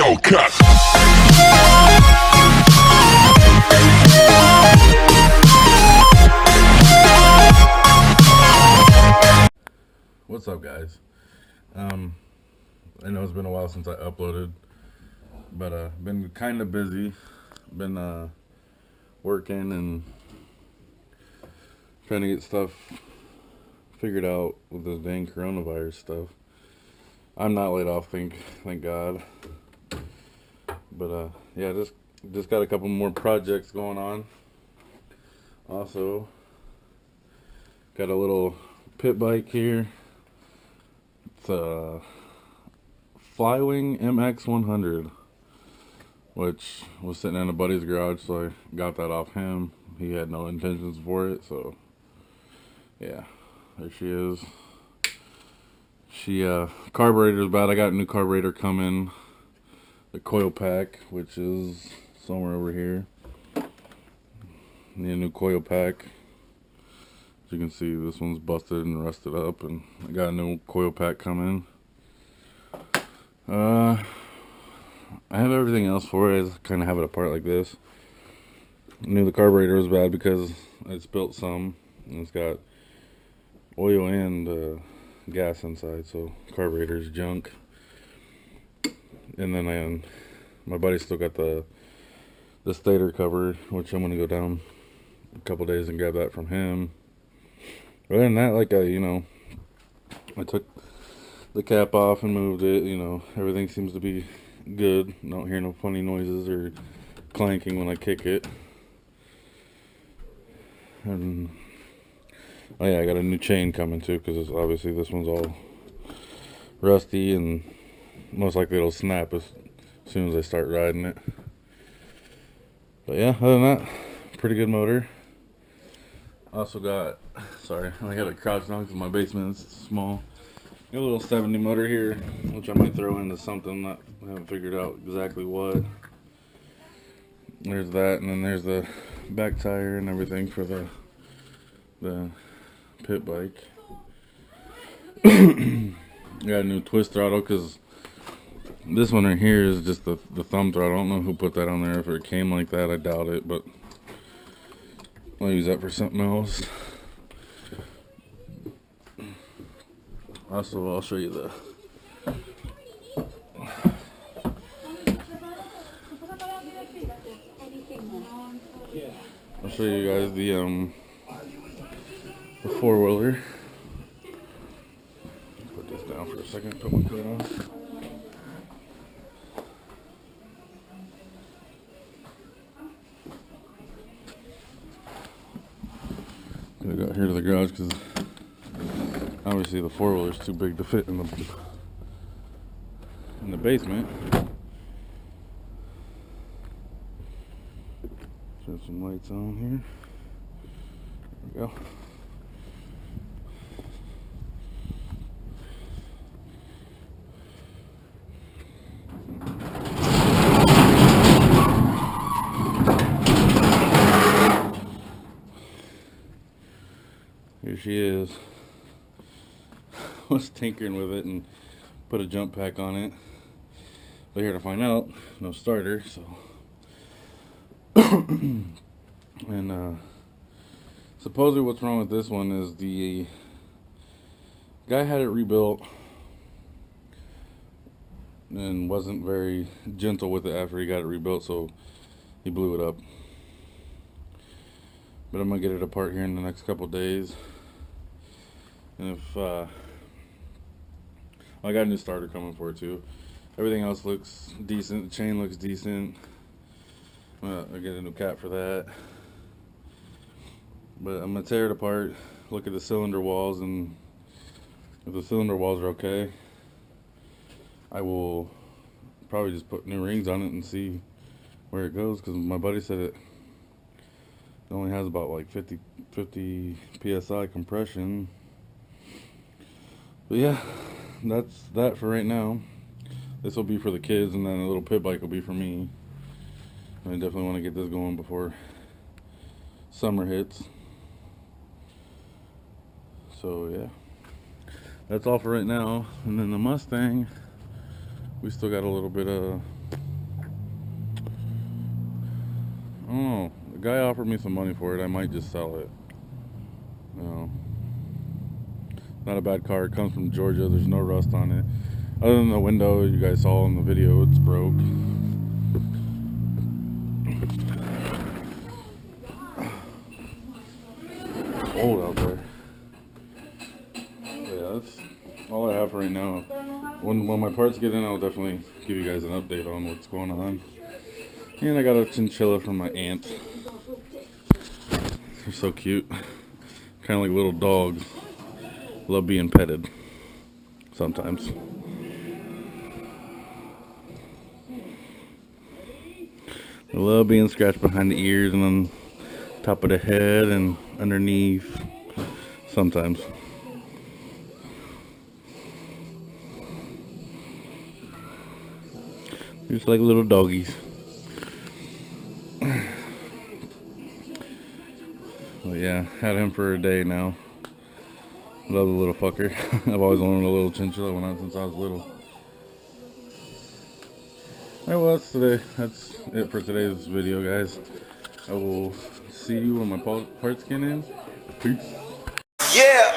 Hellcat. What's up, guys? I know it's been a while since I uploaded, but been kind of busy. Been working and trying to get stuff figured out with this dang coronavirus stuff. I'm not laid off, thank God. But yeah, just got a couple more projects going on. Also, got a little pit bike here. It's a flywing mx100, which was sitting in a buddy's garage, so I got that off him. He had no intentions for it, so yeah, there she is. Carburetor's bad. I got a new carburetor coming. The coil pack, which is somewhere over here. Need a new coil pack. As you can see, this one's busted and rusted up, and I got a new coil pack coming. I have everything else for it. I just kind of have it apart like this. I knew the carburetor was bad because I spilt some, and it's got oil and gas inside, so carburetor's junk. And then my buddy still got the stator cover, which I'm gonna go down a couple days and grab that from him. But other than that, I took the cap off and moved it. Everything seems to be good. Don't hear no funny noises or clanking when I kick it. And oh yeah, I got a new chain coming too, because obviously this one's all rusty and most likely it'll snap as soon as I start riding it. But yeah, other than that, pretty good motor. Also got, I got a crouch down because my basement is small. Got a little 70 motor here, which I might throw into something that I haven't figured out exactly what. There's that, and then there's the back tire and everything for the pit bike. Got a new twist throttle because this one right here is just the thumb throttle. I don't know who put that on there. If it came like that, I doubt it, but I'll use that for something else. Also, I'll show you I'll show you guys the four-wheeler. Put this down for a second, put my coat on. I got here to the garage because obviously the four-wheeler is too big to fit in the basement. Turn some lights on here. There we go. Here she is. Was tinkering with it and put a jump pack on it, but here to find out, no starter. So and supposedly what's wrong with this one is the guy had it rebuilt and wasn't very gentle with it after he got it rebuilt, so he blew it up. But I'm gonna get it apart here in the next couple days, and if I got a new starter coming for it too. Everything else looks decent. The chain looks decent. I'll get a new cap for that. But I'm gonna tear it apart, look at the cylinder walls, and if the cylinder walls are okay, I will probably just put new rings on it and see where it goes, because my buddy said it only has about like 50 psi compression. But yeah, that's that for right now. This will be for the kids, and then a little pit bike will be for me. I definitely want to get this going before summer hits. So yeah, that's all for right now. And then the Mustang, We still got a little bit of, I don't know. The guy offered me some money for it. I might just sell it. No, not a bad car. It comes from Georgia. There's no rust on it. Other than the window you guys saw in the video, it's broke. Cold out there. Yeah, that's all I have for right now. When my parts get in, I'll definitely give you guys an update on what's going on. And I got a chinchilla from my aunt. They're so cute. Kind of like little dogs. Love being petted. Sometimes. I love being scratched behind the ears and on top of the head and underneath. Sometimes. Just like little doggies. But yeah, had him for a day now. Love the little fucker. I've always wanted a little chinchilla since I was little. Alright, well that's it for today's video, guys. I will see you when my parts get in. Peace. Yeah.